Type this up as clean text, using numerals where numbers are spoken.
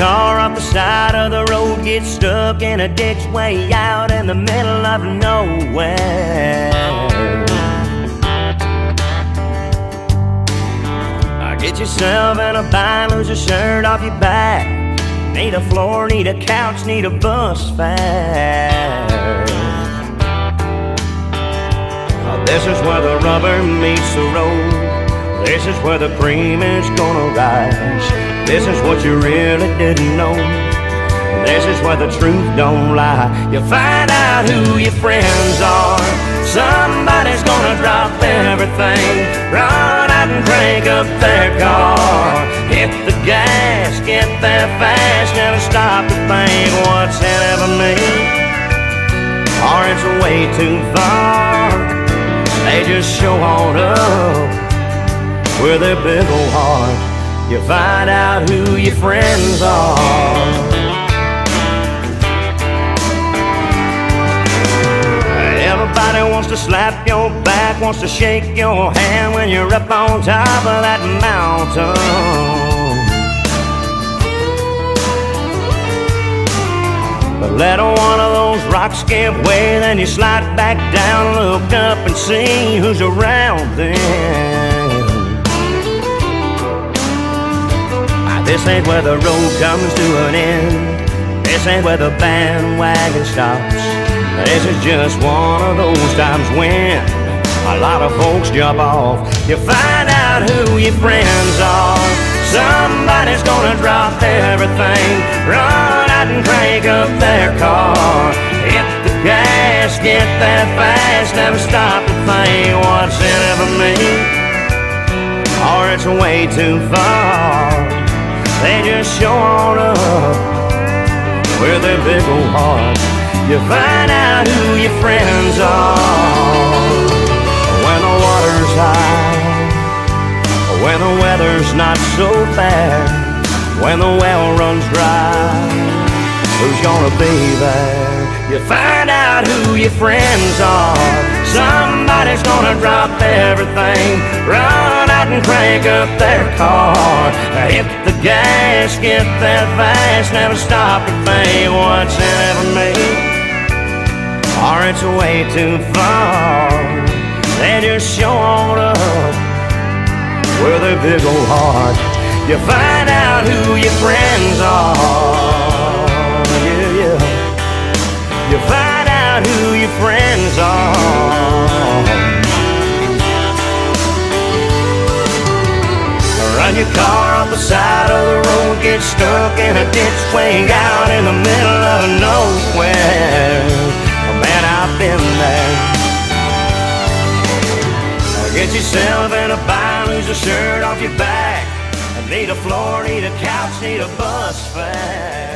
car off the side of the road, get stuck in a ditch way out in the middle of nowhere. Get yourself in a bind, lose your shirt off your back. Need a floor, need a couch, need a bus fare. This is where the rubber meets the road. This is where the cream is gonna rise. This is what you really didn't know. This is where the truth don't lie. You find out who your friends are. Somebody's gonna drop everything, run out and crank up their car. Hit the gas, get there fast, never stop to think what's in it for me, or it's way too far. They just show on up with their big old heart. You find out who your friends are. Everybody wants to slap your back, wants to shake your hand when you're up on top of that mountain. But let one of those rocks give way, then you slide back down, look up and see who's around then. This ain't where the road comes to an end. This ain't where the bandwagon stops. This is just one of those times when a lot of folks jump off. You find out who your friends are. Somebody's gonna drop everything, run out and crank up their car. Hit the gas, get there fast, never stop to think what's in it for me, or it's way too far. They just show on up with their big old hearts. You find out who your friends are when the water's high, when the weather's not so bad, when the well runs dry. Who's gonna be there? You find out who your friends are. Somebody's gonna drop everything, run out and crank up their car. Hit the gas, get there fast, never stop to think what's in it for me, or it's way too far. They just show on up with their big old heart. You find out who your friends are. Yeah, yeah. You find out who your friends are. Run your car off the side of the road, get stuck in a ditch way out in the middle of nowhere. Man, I've been there. Get yourself in a bind, lose a shirt off your back. Need a floor, need a couch, need a bus fare.